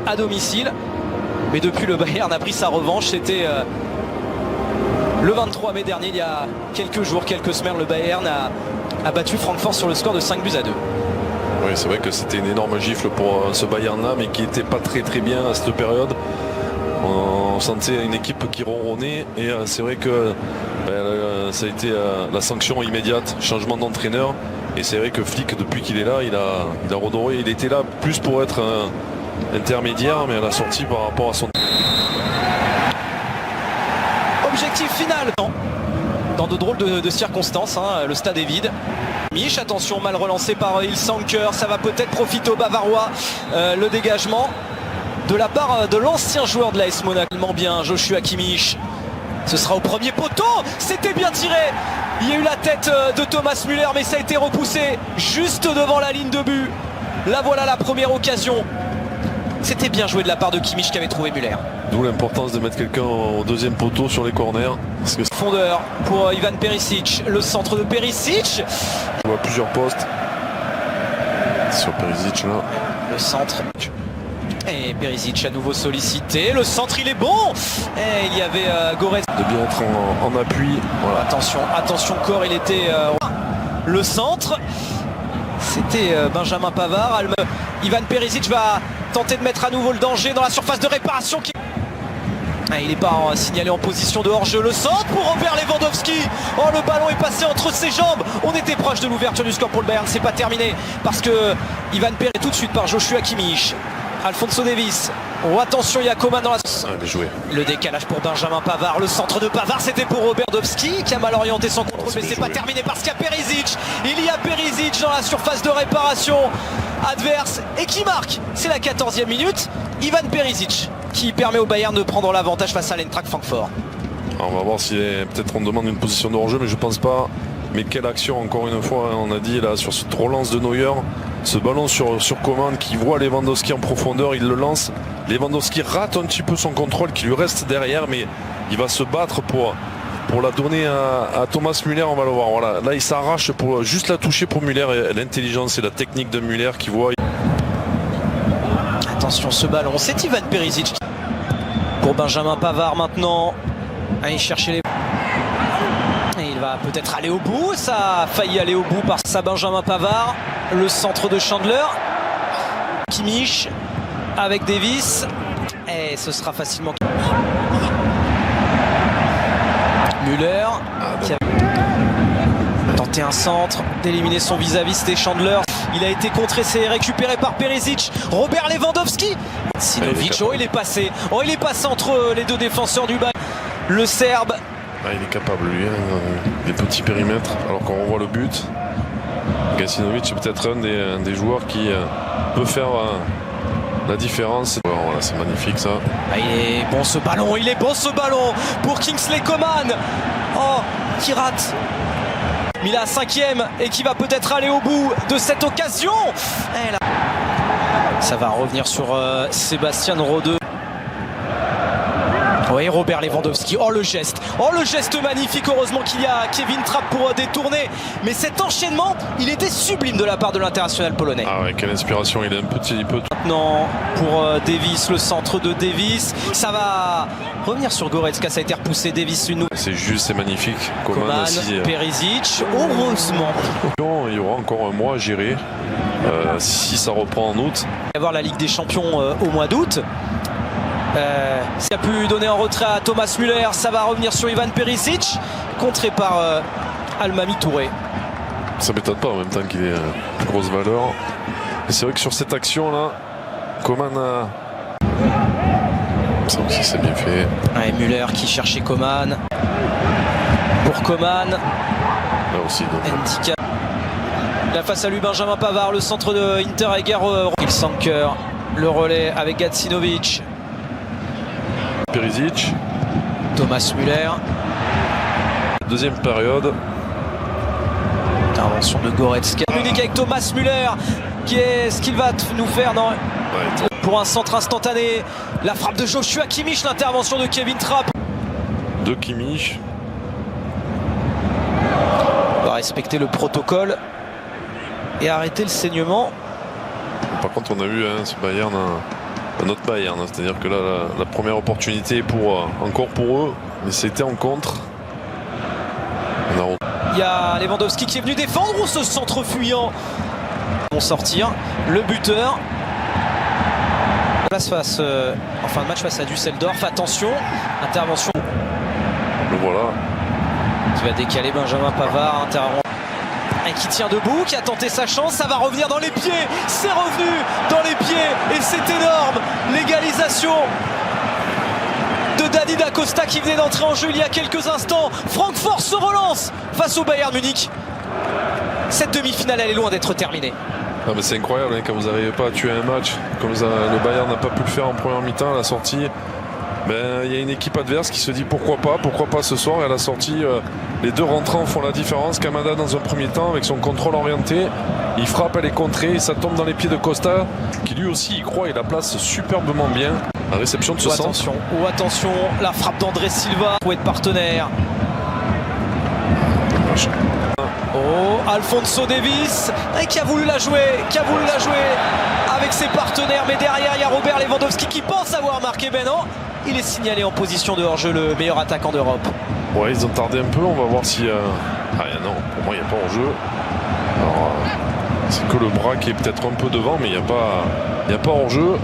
à domicile. Mais depuis, le Bayern a pris sa revanche. C'était le 23 mai dernier, il y a quelques jours, quelques semaines. Le Bayern a battu Francfort sur le score de 5-2. Oui, c'est vrai que c'était une énorme gifle pour ce Bayern-là, mais qui n'était pas très bien à cette période. On sentait une équipe qui ronronnait, et c'est vrai que ça a été la sanction immédiate, changement d'entraîneur. Et c'est vrai que Flick, depuis qu'il est là, il a redoré. Il était là plus pour être intermédiaire, mais à la sortie par rapport à son... Objectif final dans de drôles de circonstances, hein, le stade est vide. Mich, attention, mal relancé par Ilsanker, ça va peut-être profiter aux Bavarois, le dégagement de la part de l'ancien joueur de l'AS Monaco. Bien, Joshua Kimmich, ce sera au premier poteau, c'était bien tiré. Il y a eu la tête de Thomas Müller, mais ça a été repoussé juste devant la ligne de but. Là voilà la première occasion. C'était bien joué de la part de Kimmich qui avait trouvé Müller. D'où l'importance de mettre quelqu'un au deuxième poteau sur les corners. Parce que... Fondeur pour Ivan Perisic, le centre de Perisic. On voit plusieurs postes sur Perisic là. Le centre. Et Perisic à nouveau sollicité. Le centre il est bon. Et il y avait Goretzka. De bien être en appui. Voilà. Attention corps, il était... le centre. C'était Benjamin Pavard. Ivan Perisic va tenter de mettre à nouveau le danger dans la surface de réparation. Il n'est pas signalé en position de hors-jeu. Le centre pour Robert Lewandowski. Oh, le ballon est passé entre ses jambes. On était proche de l'ouverture du score pour le Bayern. C'est pas terminé parce que Ivan Perisic tout de suite par Joshua Kimmich. Alphonso Davies. Oh, attention, il y a Coman dans la... bien joué. Le décalage pour Benjamin Pavard. Le centre de Pavard, c'était pour Robert Lewandowski qui a mal orienté son contrôle, mais c'est pas terminé parce qu'il y a Perisic. Il y a Perisic dans la surface de réparation adverse et qui marque. C'est la 14e minute. Ivan Perisic qui permet au Bayern de prendre l'avantage face à l'Eintracht Francfort. On va voir si peut-être on demande une position de hors-jeu, mais je pense pas. Mais quelle action, encore une fois, hein, on a dit là sur cette relance de Neuer, ce ballon sur Coman qui voit Lewandowski en profondeur, il le lance. Lewandowski rate un petit peu son contrôle qui lui reste derrière, mais il va se battre pour la donner à Thomas Müller. On va le voir. Voilà. Là, il s'arrache pour juste la toucher pour Müller. Et l'intelligence et la technique de Müller qui voit. Attention, ce ballon, c'est Ivan Perisic. Pour Benjamin Pavard maintenant. Allez chercher les... Et il va peut-être aller au bout. Ça a failli aller au bout par ça Benjamin Pavard. Le centre de Chandler. Kimmich avec Davies. Et ce sera facilement... Müller qui a tenté un centre, d'éliminer son vis-à-vis, c'était Chandler. Il a été contré, c'est récupéré par Perisic. Robert Lewandowski. Sinovic, il est passé. Oh, il est passé entre les deux défenseurs du Bayern. Le Serbe. Il est capable, lui, des petits périmètres, alors qu'on revoit le but. Gacinovic est peut-être un des joueurs qui peut faire la différence. Voilà, c'est magnifique ça. Il est bon ce ballon, pour Kingsley Coman. Oh, qui rate. Mais il a 5e et qui va peut-être aller au bout de cette occasion. Ça va revenir sur Sébastien Rode. Oui, Robert Lewandowski, oh le geste magnifique, heureusement qu'il y a Kevin Trapp pour détourner, mais cet enchaînement, il était sublime de la part de l'international polonais. Ah ouais, quelle inspiration, il est un petit peu... Maintenant, pour Davies, le centre de Davies, ça va revenir sur Goretzka, ça a été repoussé, Davies une nouvelle. C'est juste, c'est magnifique. Coman aussi, Perisic, heureusement. Il y aura encore un mois à gérer, si ça reprend en août. Il va y avoir la Ligue des Champions au mois d'août. Ça a pu donner un retrait à Thomas Müller, ça va revenir sur Ivan Perisic, contré par Almamy Touré. Ça m'étonne pas en même temps qu'il ait une grosse valeur. Et c'est vrai que sur cette action là, Coman a... Ça aussi c'est bien fait. Müller qui cherchait Coman. Pour Coman. Là aussi donc. Ndika. Là face à lui Benjamin Pavard, le centre de Hinteregger. Ilsanker, le relais avec Gacinovic. Perisic. Thomas Müller. Deuxième période. Intervention de Goretzka. Unique avec Thomas Müller. Qu'est-ce qu'il va nous faire? Non. Pour un centre instantané. La frappe de Joshua Kimmich. L'intervention de Kevin Trapp. De Kimmich. On va respecter le protocole. Et arrêter le saignement. Par contre on a vu ce Bayern notre Bayern, c'est-à-dire que là la première opportunité encore pour eux, mais c'était en contre. Il y a Lewandowski qui est venu défendre ou ce centre fuyant vont sortir. Le buteur place en fin de match face à Düsseldorf. Attention, intervention. Le voilà. Qui va décaler Benjamin Pavard. Intervention. Et qui tient debout, qui a tenté sa chance. Ça va revenir dans les pieds. C'est revenu dans les pieds. Et c'est énorme. L'égalisation de Dani Da Costa qui venait d'entrer en jeu il y a quelques instants. Francfort se relance face au Bayern Munich. Cette demi-finale, elle est loin d'être terminée. Ah mais c'est incroyable hein, quand vous n'arrivez pas à tuer un match comme ça, le Bayern n'a pas pu le faire en première mi-temps à la sortie. Il y a une équipe adverse qui se dit pourquoi pas ce soir, et à la sortie les deux rentrants font la différence. Kamada dans un premier temps avec son contrôle orienté, il frappe, elle est contrée et ça tombe dans les pieds de Costa qui lui aussi y croit et la place superbement bien. La réception de ce centre. Attention, la frappe d'André Silva pour être partenaire. Oh, Alphonso Davies qui a voulu la jouer, avec ses partenaires, mais derrière il y a Robert Lewandowski qui pense avoir marqué. Ben non, il est signalé en position de hors-jeu, le meilleur attaquant d'Europe. Ouais, ils ont tardé un peu, on va voir si... non, pour moi il n'y a pas hors-jeu. Alors, c'est que le bras qui est peut-être un peu devant, mais il n'y a pas hors-jeu.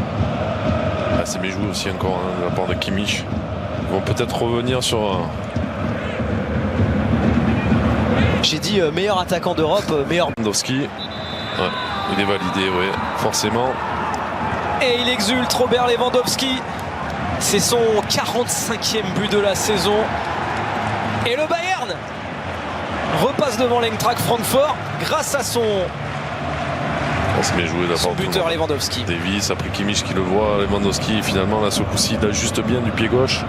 Ah, c'est méjoué aussi encore hein, de la part de Kimmich. Ils vont peut-être revenir sur... J'ai dit meilleur attaquant d'Europe, meilleur... Lewandowski, ouais, il est validé, oui, forcément. Et il exulte, Robert Lewandowski. C'est son 45e but de la saison. Et le Bayern repasse devant l'Eintracht Francfort grâce à son buteur Lewandowski. Davies, après Kimmich qui le voit, Lewandowski, finalement là ce coup-ci il ajuste bien du pied gauche.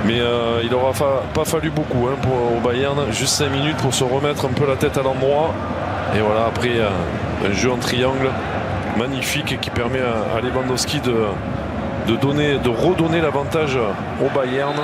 Mais il n'aura pas fallu beaucoup hein, au Bayern, juste 5 minutes pour se remettre un peu la tête à l'endroit. Et voilà, après un jeu en triangle magnifique qui permet à Lewandowski de redonner l'avantage au Bayern.